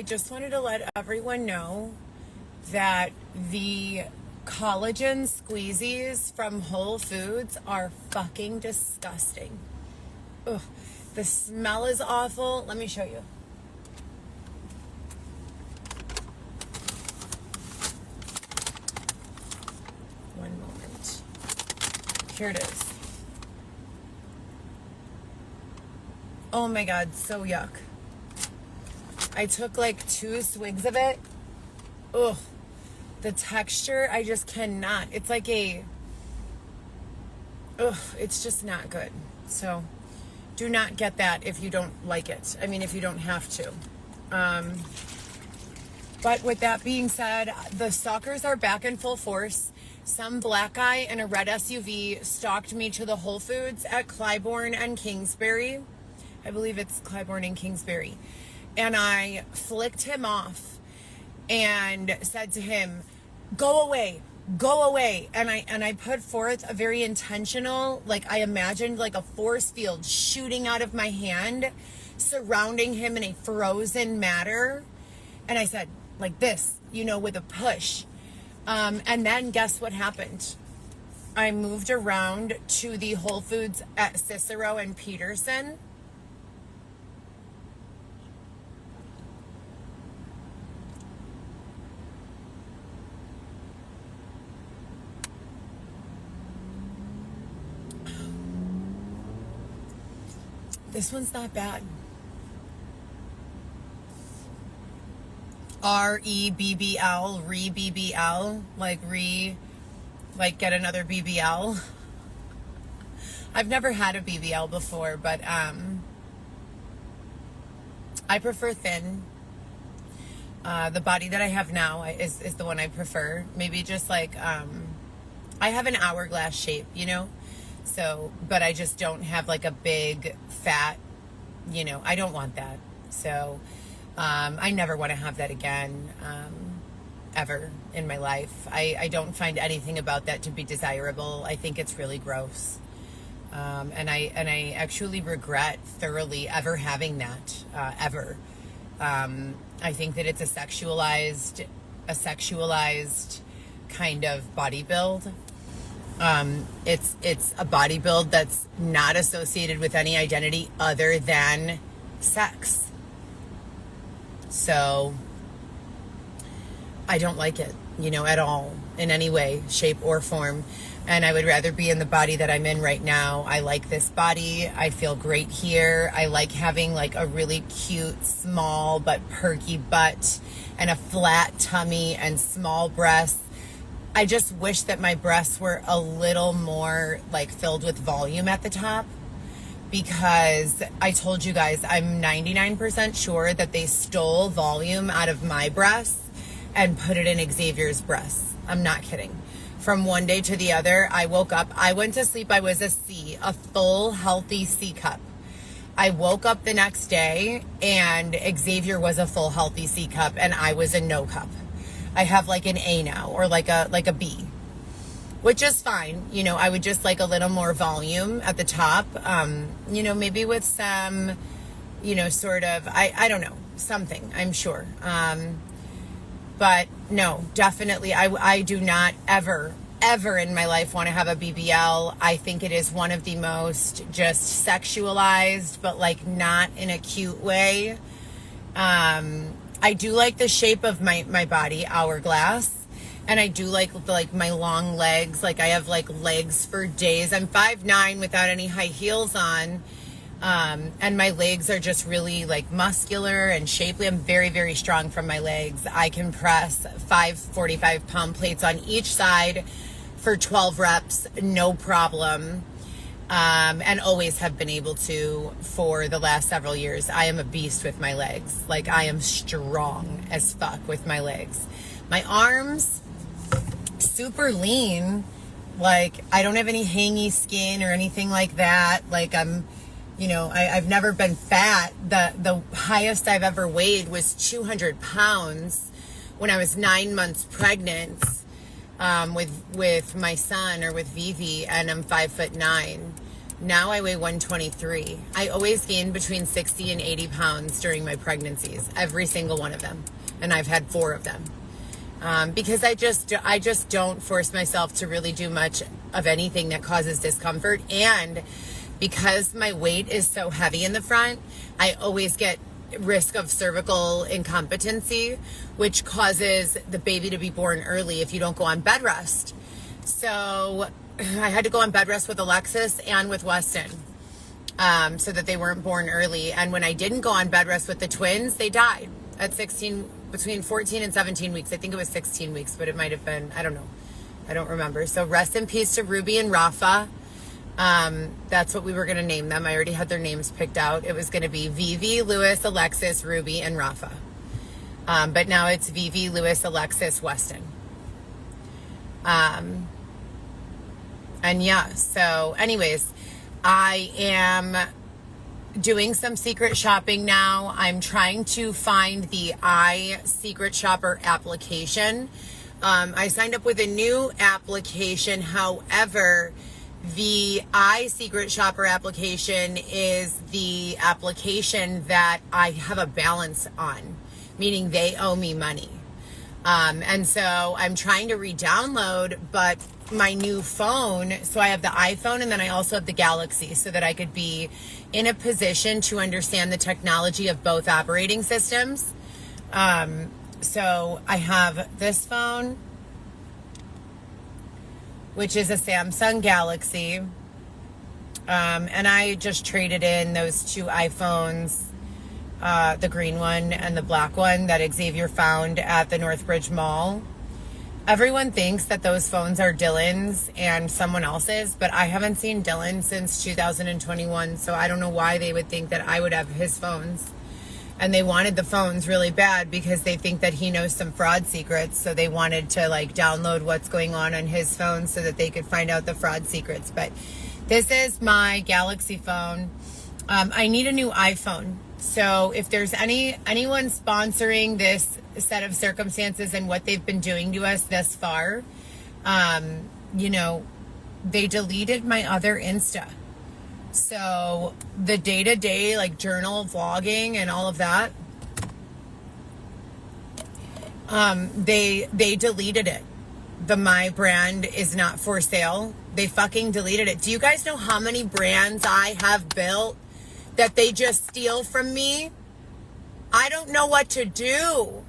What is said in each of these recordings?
I just wanted to let everyone know that the collagen squeezies from Whole Foods are fucking disgusting. Ugh, the smell is awful. Let me show you. One moment. Here it is. Oh my God, so yuck. I took like 2 swigs of it. Ugh. The texture, I just cannot. It's like it's just not good. So do not get that if you don't like it. I mean, if you don't have to. But with that being said, the stalkers are back in full force. Some black guy in a red SUV stalked me to the Whole Foods at Clybourne and Kingsbury. I believe it's Clybourne and Kingsbury. And I flicked him off and said to him, go away, go away. And I put forth a very intentional, like I imagined like a force field shooting out of my hand, surrounding him in a frozen matter. And I said, like this, with a push. And then guess what happened? I moved around to the Whole Foods at Cicero and Peterson. This one's not bad. REBBL, re-BBL, like get another BBL. I've never had a BBL before, but I prefer thin. The body that I have now is the one I prefer. Maybe just like, I have an hourglass shape, So, but I just don't have like a big fat, I don't want that. So, I never want to have that again, ever in my life. I don't find anything about that to be desirable. I think it's really gross. And I actually regret thoroughly ever having that, ever. I think that it's a sexualized kind of body build. It's a body build that's not associated with any identity other than sex. So I don't like it, at all, in any way, shape, or form. And I would rather be in the body that I'm in right now. I like this body. I feel great here. I like having like a really cute, small but perky butt and a flat tummy and small breasts. I just wish that my breasts were a little more like filled with volume at the top, because I told you guys, I'm 99% sure that they stole volume out of my breasts and put it in Xavier's breasts. I'm not kidding. From one day to the other, I woke up, I went to sleep, I was a C, a full healthy C cup. I woke up the next day and Xavier was a full healthy C cup and I was a no cup. I have like an A now, or like a B, which is fine. I would just like a little more volume at the top, maybe with some, sort of, I don't know, something, I'm sure. But no, definitely, I do not ever in my life want to have a BBL. I think it is one of the most just sexualized, but like not in a cute way. I do like the shape of my body, hourglass. And I do like my long legs. Like I have like legs for days. I'm 5'9" without any high heels on. And my legs are just really like muscular and shapely. I'm very, very strong from my legs. I can press 5 45-pound plates on each side for 12 reps, no problem. And always have been able to for the last several years. I am a beast with my legs. Like I am strong as fuck with my legs. My arms, super lean. Like I don't have any hangy skin or anything like that. Like I'm, I've never been fat. The highest I've ever weighed was 200 pounds when I was 9 months pregnant, with my son, or with Vivi, and I'm 5'9". Now I weigh 123. I always gained between 60 and 80 pounds during my pregnancies, every single one of them. And I've had 4 of them. Because I just don't force myself to really do much of anything that causes discomfort. And because my weight is so heavy in the front, I always get risk of cervical incompetency, which causes the baby to be born early if you don't go on bed rest. So I had to go on bed rest with Alexis and with Weston, so that they weren't born early. And when I didn't go on bed rest with the twins, they died at between 14 and 17 weeks. I think it was 16 weeks, but it might have been, I don't know. I don't remember. So rest in peace to Ruby and Rafa. That's what we were going to name them. I already had their names picked out. It was going to be Vivi, Lewis, Alexis, Ruby, and Rafa. But now it's Vivi, Lewis, Alexis, Weston. And yeah, so anyways, I am doing some secret shopping now. I'm trying to find the Secret Shopper application. I signed up with a new application. However, the Secret Shopper application is the application that I have a balance on, meaning they owe me money. And so I'm trying to re-download, but my new phone, so I have the iPhone and then I also have the Galaxy, so that I could be in a position to understand the technology of both operating systems. So I have this phone, which is a Samsung Galaxy. And I just traded in those 2 iPhones, the green one and the black one that Xavier found at the Northbridge Mall. Everyone thinks that those phones are Dylan's and someone else's, but I haven't seen Dylan since 2021, so I don't know why they would think that I would have his phones. And they wanted the phones really bad because they think that he knows some fraud secrets, so they wanted to like download what's going on his phone so that they could find out the fraud secrets. But this is my Galaxy phone. I need a new iPhone. So if there's anyone sponsoring this set of circumstances and what they've been doing to us thus far, they deleted my other Insta. So the day-to-day like journal vlogging and all of that, they deleted it. The My brand is not for sale. They fucking deleted it. Do you guys know how many brands I have built that they just steal from me? I don't know what to do.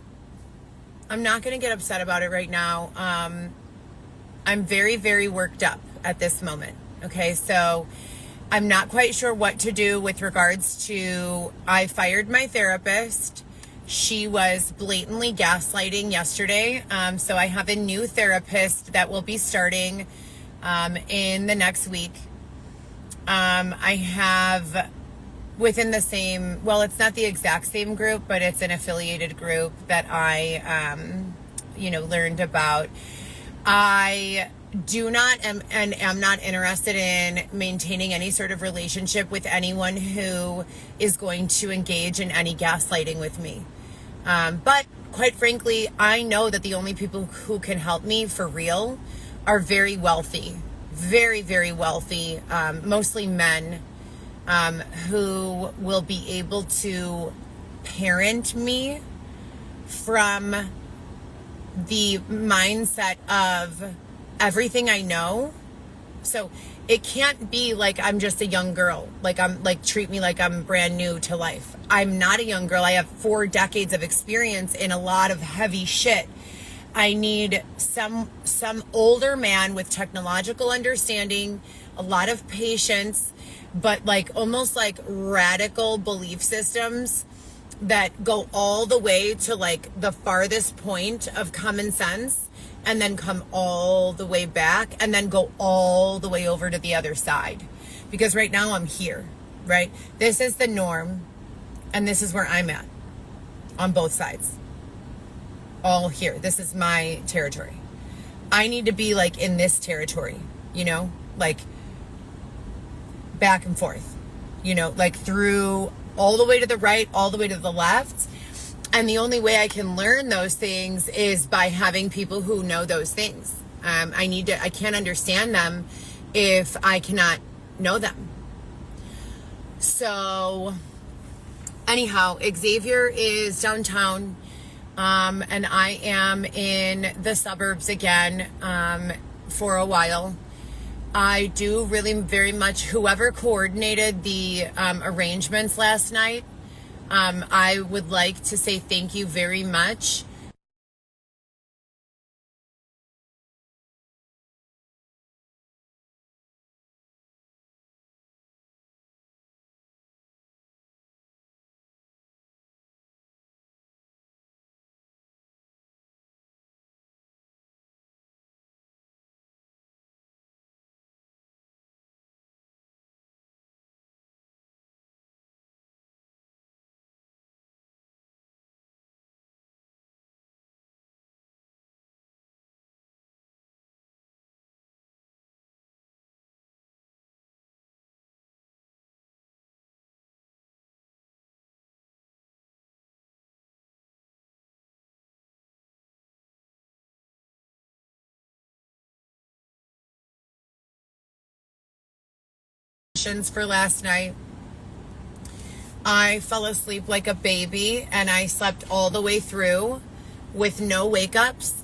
I'm not going to get upset about it right now. I'm very, very worked up at this moment. Okay, so I'm not quite sure what to do with regards to, I fired my therapist. She was blatantly gaslighting yesterday. So I have a new therapist that will be starting in the next week. I have within the same, well, it's not the exact same group, but it's an affiliated group that I, learned about. I do not am not interested in maintaining any sort of relationship with anyone who is going to engage in any gaslighting with me. But quite frankly, I know that the only people who can help me for real are very wealthy, very, very wealthy, mostly men, who will be able to parent me from the mindset of everything I know. So it can't be like I'm just a young girl, treat me like I'm brand new to life. I'm not a young girl. I have 4 decades of experience in a lot of heavy shit. I need some older man with technological understanding, a lot of patience, but almost radical belief systems that go all the way to the farthest point of common sense, and then come all the way back, and then go all the way over to the other side. Because right now I'm here, right? This is the norm, and this is where I'm at on both sides. All here. This is my territory. I need to be in this territory, back and forth, through all the way to the right, all the way to the left. And the only way I can learn those things is by having people who know those things. I can't understand them if I cannot know them. So anyhow, Xavier is downtown, and I am in the suburbs again for a while. I do really very much, whoever coordinated the arrangements last night, I would like to say thank you very much. For last night, I fell asleep like a baby and I slept all the way through with no wake ups,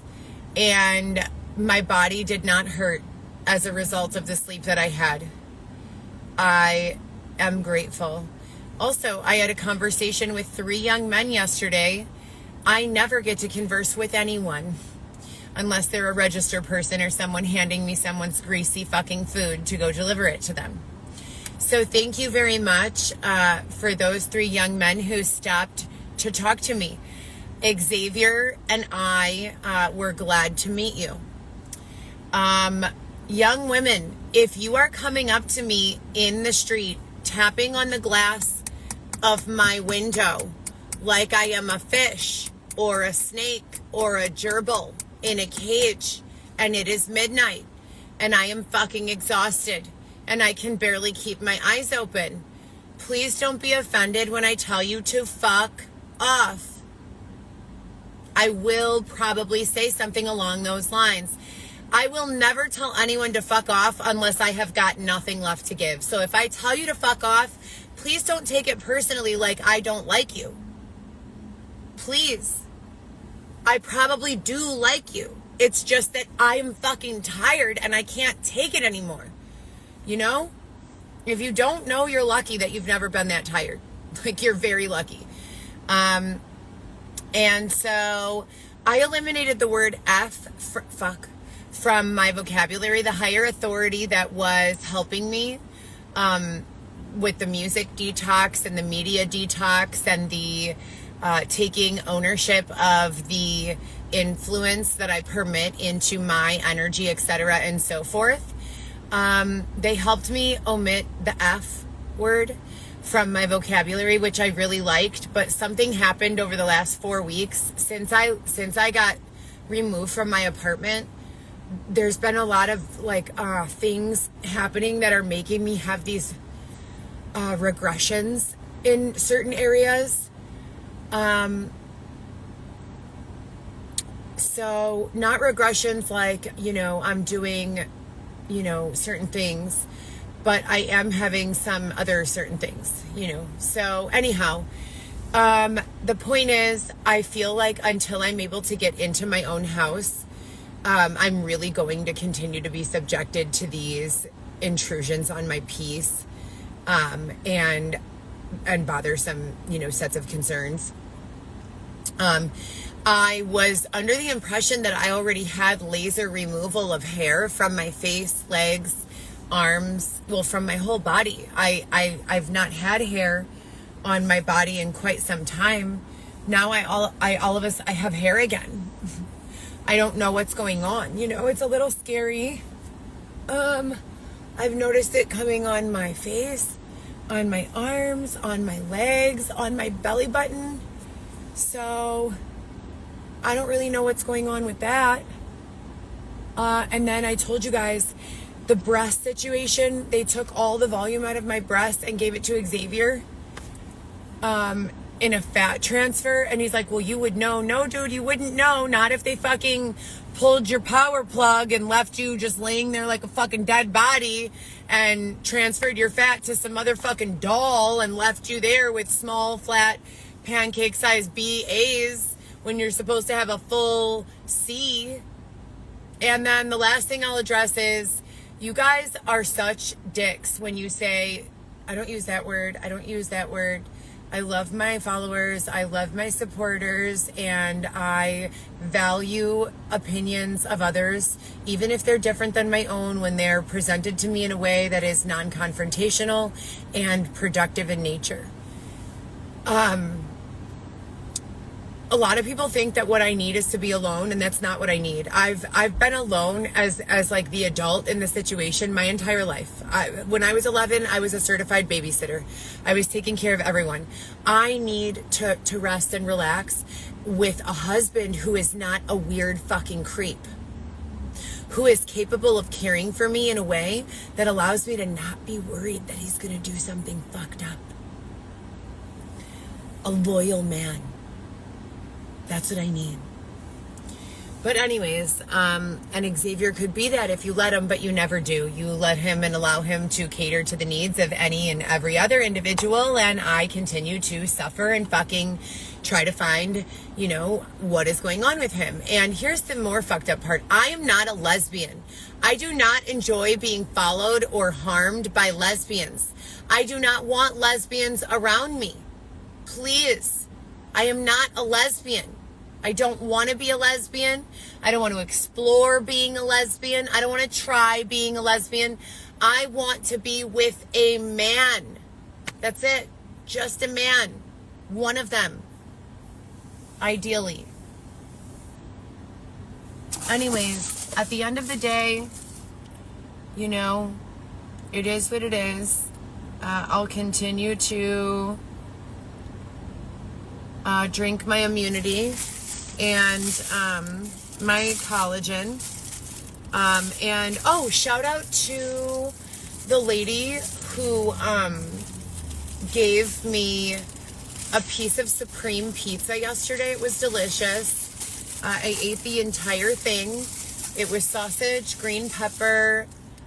and my body did not hurt as a result of the sleep that I had. I am grateful. Also, I had a conversation with 3 young men yesterday. I never get to converse with anyone unless they're a registered person or someone handing me someone's greasy fucking food to go deliver it to them. So thank you very much for those 3 young men who stopped to talk to me. Xavier and I were glad to meet you. Young women, if you are coming up to me in the street, tapping on the glass of my window like I am a fish or a snake or a gerbil in a cage, and it is midnight and I am fucking exhausted and I can barely keep my eyes open, please don't be offended when I tell you to fuck off. I will probably say something along those lines. I will never tell anyone to fuck off unless I have got nothing left to give. So if I tell you to fuck off, please don't take it personally like I don't like you. Please. I probably do like you. It's just that I'm fucking tired and I can't take it anymore. You know? If you don't know, you're lucky that you've never been that tired. Like, you're very lucky. And so I eliminated the word fuck from my vocabulary. The higher authority that was helping me with the music detox and the media detox and the taking ownership of the influence that I permit into my energy, etc., and so forth. They helped me omit the F word from my vocabulary, which I really liked, but something happened over the last 4 weeks since I got removed from my apartment. There's been a lot of things happening that are making me have these regressions in certain areas. So not regressions like, I'm doing, certain things, but I am having some other certain things, So anyhow, the point is, I feel like until I'm able to get into my own house, I'm really going to continue to be subjected to these intrusions on my peace, and bothersome, sets of concerns. I was under the impression that I already had laser removal of hair from my face, legs, arms, from my whole body. I've not had hair on my body in quite some time. Now I have hair again. I don't know what's going on. It's a little scary. I've noticed it coming on my face, on my arms, on my legs, on my belly button. So I don't really know what's going on with that. And then I told you guys the breast situation. They took all the volume out of my breast and gave it to Xavier. in a fat transfer. And he's like, well, you would know. No, dude, you wouldn't know. Not if they fucking pulled your power plug and left you just laying there like a fucking dead body and transferred your fat to some motherfucking doll and left you there with small, flat, pancake-sized BAs when you're supposed to have a full C. And then the last thing I'll address is, you guys are such dicks when you say, I don't use that word. I don't use that word. I love my followers. I love my supporters, and I value opinions of others, even if they're different than my own, when they're presented to me in a way that is non-confrontational and productive in nature. A lot of people think that what I need is to be alone, and that's not what I need. I've been alone as like the adult in the situation my entire life. When I was 11, I was a certified babysitter. I was taking care of everyone. I need to rest and relax with a husband who is not a weird fucking creep, who is capable of caring for me in a way that allows me to not be worried that he's going to do something fucked up. A loyal man. That's what I need. But anyways, and Xavier could be that if you let him, but you never do. You let him and allow him to cater to the needs of any and every other individual, and I continue to suffer and fucking try to find, what is going on with him. And here's the more fucked up part. I am not a lesbian. I do not enjoy being followed or harmed by lesbians. I do not want lesbians around me. Please. I am not a lesbian. I don't want to be a lesbian. I don't want to explore being a lesbian. I don't want to try being a lesbian. I want to be with a man. That's it. Just a man. One of them. Ideally. Anyways, at the end of the day, it is what it is. I'll continue to drink my immunity and my collagen. And shout out to the lady who gave me a piece of Supreme pizza yesterday. It was delicious. I ate the entire thing. It was sausage, green pepper,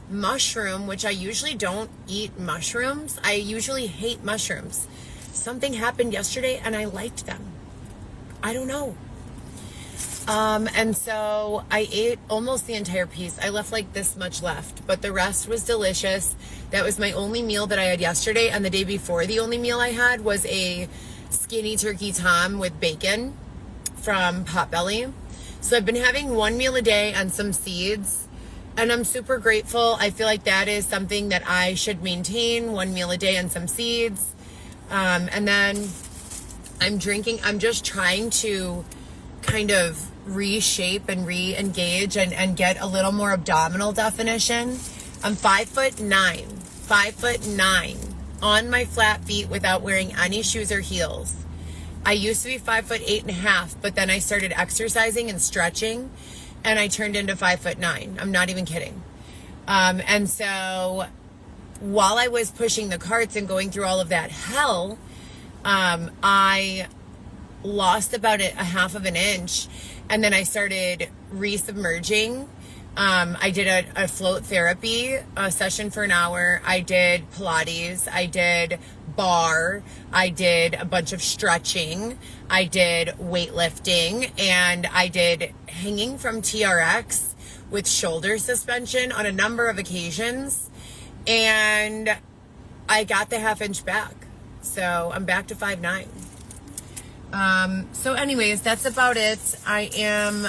mushroom, which I usually don't eat mushrooms. I usually hate mushrooms. Something happened yesterday and I liked them. I don't know. And so I ate almost the entire piece. I left like this much left, but the rest was delicious. That was my only meal that I had yesterday. And the day before, the only meal I had was a skinny turkey tom with bacon from Potbelly. So I've been having one meal a day and some seeds, and I'm super grateful. I feel like that is something that I should maintain, one meal a day and some seeds. And then I'm just trying to kind of reshape and re-engage and get a little more abdominal definition. I'm 5'9", on my flat feet without wearing any shoes or heels. I used to be 5'8.5", but then I started exercising and stretching and I turned into 5'9". I'm not even kidding. And so while I was pushing the carts and going through all of that hell, I lost about a half of an inch, and then I started resubmerging. I did a float therapy session for an hour. I did Pilates. I did bar. I did a bunch of stretching. I did weightlifting, and I did hanging from TRX with shoulder suspension on a number of occasions. And I got the half inch back. So I'm back to 5'9". So anyways, that's about it. I am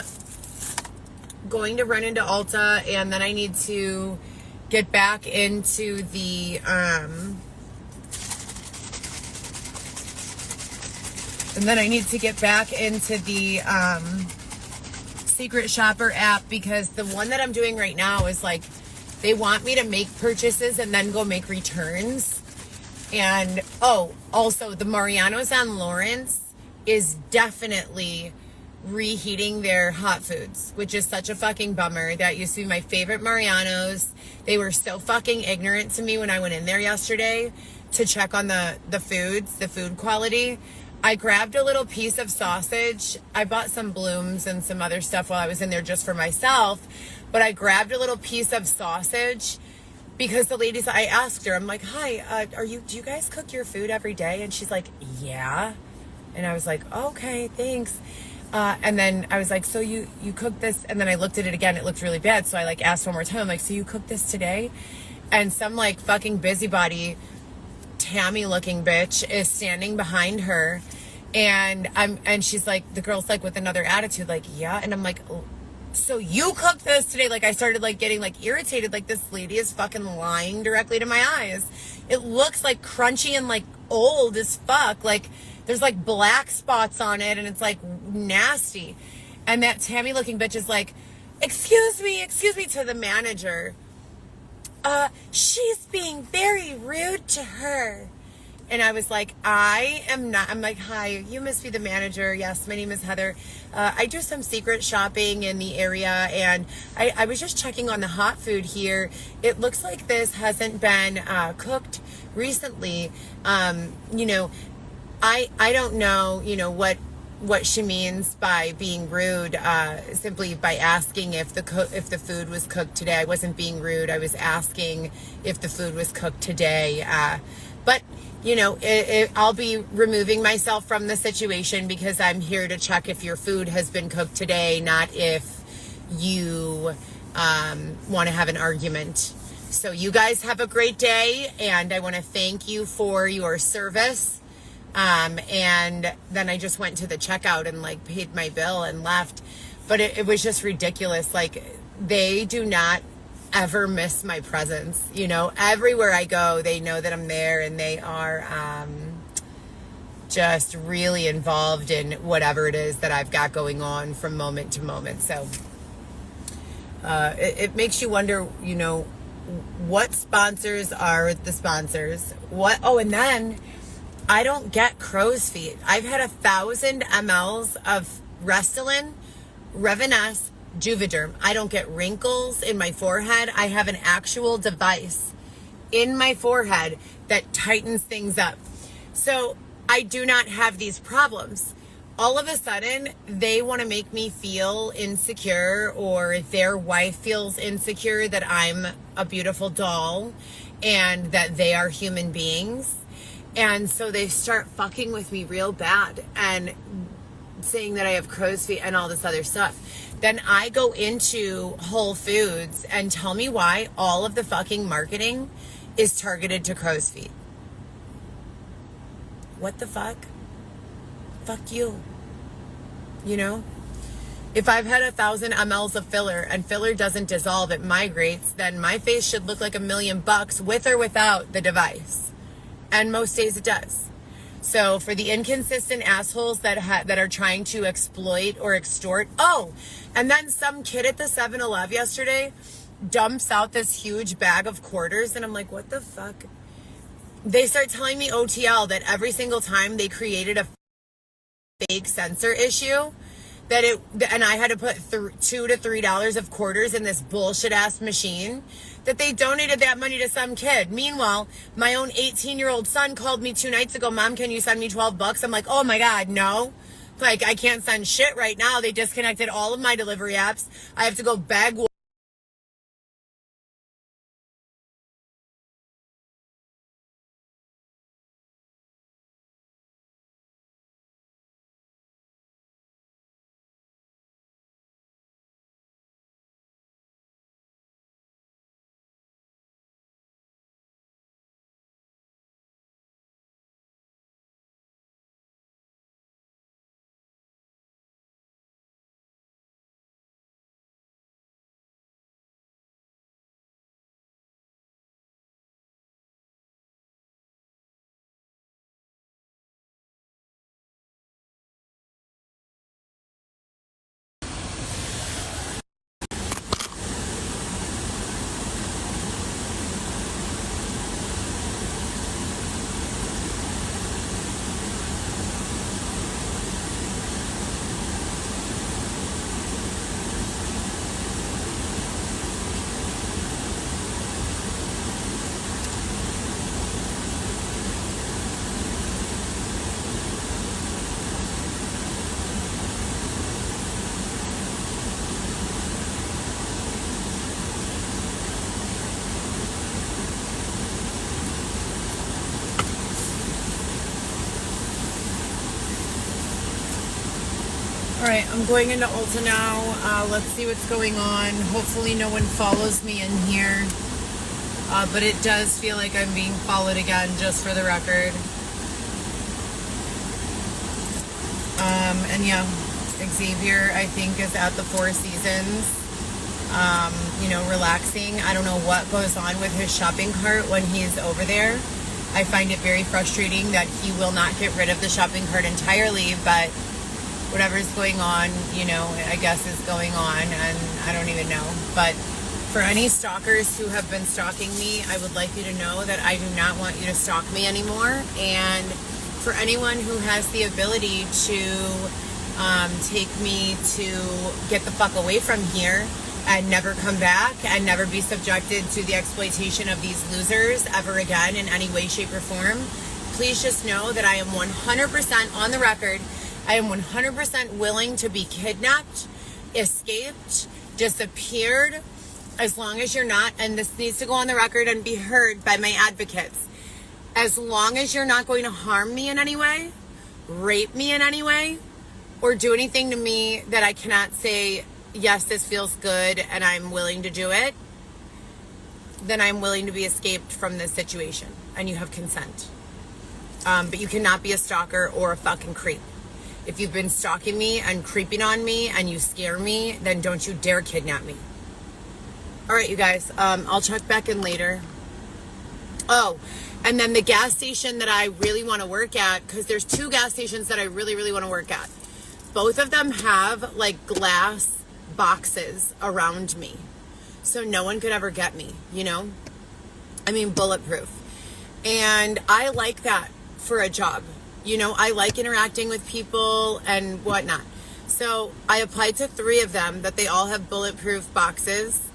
going to run into Ulta, and then I need to get back into the, Secret Shopper app, because the one that I'm doing right now is like, they want me to make purchases and then go make returns. And, also the Mariano's on Lawrence is definitely reheating their hot foods, which is such a fucking bummer. That used to be my favorite Mariano's. They were so fucking ignorant to me when I went in there yesterday to check on the foods, the food quality. I grabbed a little piece of sausage. I bought some blooms and some other stuff while I was in there just for myself. But I grabbed a little piece of sausage because the ladies, I asked her, I'm like, hi, do you guys cook your food every day? And she's like, yeah. And I was like, okay, thanks. And then I was like, so you cooked this? And then I looked at it again. It looked really bad. So I like asked one more time. I'm like, so you cooked this today? And some like fucking busybody Tammy looking bitch is standing behind her, and she's like, the girl's like with another attitude, like, yeah. And I'm like, so you cooked this today? Like, I started like getting like irritated, like this lady is fucking lying directly to my eyes. It looks like crunchy and like old as fuck. Like there's like black spots on it and it's like nasty. And that Tammy looking bitch is like, excuse me to the manager. She's being very rude to her. And I was like, I am not. I'm like, hi, you must be the manager. Yes, my name is Heather. I do some secret shopping in the area, and I was just checking on the hot food here. It looks like this hasn't been cooked recently. You know, I don't know, you know, what she means by being rude, simply by asking if the food was cooked today. I wasn't being rude. I was asking if the food was cooked today. But you know, I'll be removing myself from the situation because I'm here to check if your food has been cooked today, not if you want to have an argument. So you guys have a great day, and I want to thank you for your service. And then I just went to the checkout and like paid my bill and left. But it was just ridiculous. Like they do not ever miss my presence. You know, everywhere I go, they know that I'm there, and they are just really involved in whatever it is that I've got going on from moment to moment. So it makes you wonder, you know, what sponsors are the sponsors? And then I don't get crow's feet. I've had 1,000 mLs of Restylane, Reviness, Juvederm. I don't get wrinkles in my forehead. I have an actual device in my forehead that tightens things up. So I do not have these problems. All of a sudden, they want to make me feel insecure, or their wife feels insecure that I'm a beautiful doll and that they are human beings. And so they start fucking with me real bad and saying that I have crow's feet and all this other stuff. Then I go into Whole Foods and tell me why all of the fucking marketing is targeted to crow's feet. What the fuck? Fuck you. You know? If I've had 1,000 mLs of filler and filler doesn't dissolve, it migrates, then my face should look like $1 million with or without the device. And most days it does. So for the inconsistent assholes that are trying to exploit or extort. Oh, and then some kid at the 7-Eleven yesterday dumps out this huge bag of quarters, and I'm like, what the fuck? They start telling me OTL that every single time they created a fake sensor issue, and I had to put $2 to $3 of quarters in this bullshit ass machine, that they donated that money to some kid. Meanwhile, my own 18-year-old son called me 2 nights ago, Mom, can you send me $12? I'm like, oh my God, no. Like, I can't send shit right now. They disconnected all of my delivery apps. I have to go beg right, I'm going into Ulta now. Let's see what's going on. Hopefully no one follows me in here. But it does feel like I'm being followed again, just for the record. And yeah, Xavier, I think, is at the Four Seasons, relaxing. I don't know what goes on with his shopping cart when he's over there. I find it very frustrating that he will not get rid of the shopping cart entirely, but whatever's going on, I guess is going on, and I don't even know. But for any stalkers who have been stalking me, I would like you to know that I do not want you to stalk me anymore. And for anyone who has the ability to take me to get the fuck away from here and never come back and never be subjected to the exploitation of these losers ever again in any way, shape, or form, please just know that I am 100% on the record. I am 100% willing to be kidnapped, escaped, disappeared, as long as you're not, and this needs to go on the record and be heard by my advocates, as long as you're not going to harm me in any way, rape me in any way, or do anything to me that I cannot say, yes, this feels good and I'm willing to do it, then I'm willing to be escaped from this situation and you have consent. But you cannot be a stalker or a fucking creep. If you've been stalking me and creeping on me and you scare me, then don't you dare kidnap me. All right, you guys, I'll check back in later. Oh, and then the gas station that I really want to work at, because there's 2 gas stations that I really, really want to work at. Both of them have like glass boxes around me, so no one could ever get me, I mean, bulletproof. And I like that for a job. I like interacting with people and whatnot. So I applied to 3 of them that they all have bulletproof boxes.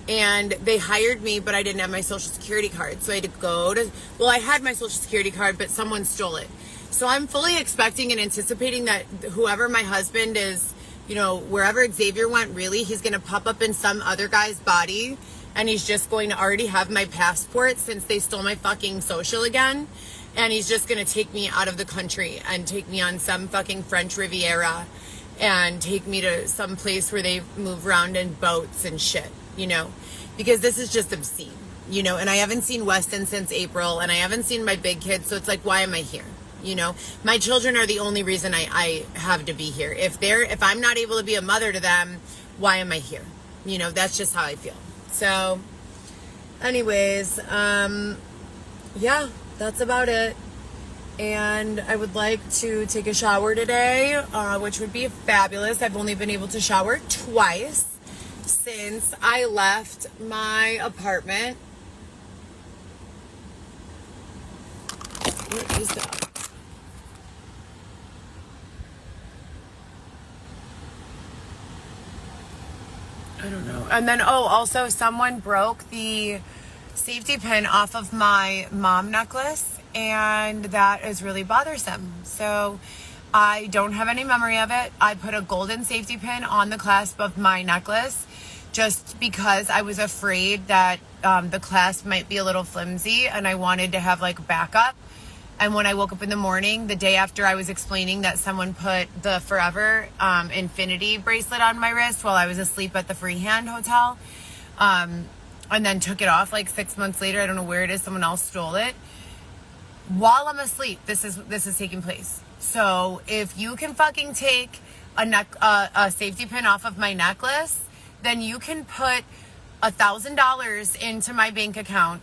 And they hired me, but I didn't have my social security card. So I had to I had my social security card, but someone stole it. So I'm fully expecting and anticipating that whoever my husband is, wherever Xavier went, really, he's going to pop up in some other guy's body. And he's just going to already have my passport since they stole my fucking social again. And he's just going to take me out of the country and take me on some fucking French Riviera and take me to some place where they move around in boats and shit. Because this is just obscene, and I haven't seen Weston since April, and I haven't seen my big kids, so it's like, why am I here? My children are the only reason I have to be here. If I'm not able to be a mother to them, why am I here? That's just how I feel. So anyways, yeah, that's about it. And I would like to take a shower today, which would be fabulous. I've only been able to shower twice since I left my apartment. What is that? I don't know. And then, also someone broke the safety pin off of my mom necklace, and that is really bothersome. So I don't have any memory of it. I put a golden safety pin on the clasp of my necklace just because I was afraid that the clasp might be a little flimsy and I wanted to have like backup. And when I woke up in the morning, the day after, I was explaining that someone put the Forever Infinity bracelet on my wrist while I was asleep at the Freehand Hotel, and then took it off like 6 months later. I don't know where it is. Someone else stole it. While I'm asleep, this is taking place. So if you can fucking take a safety pin off of my necklace, then you can put $1,000 into my bank account.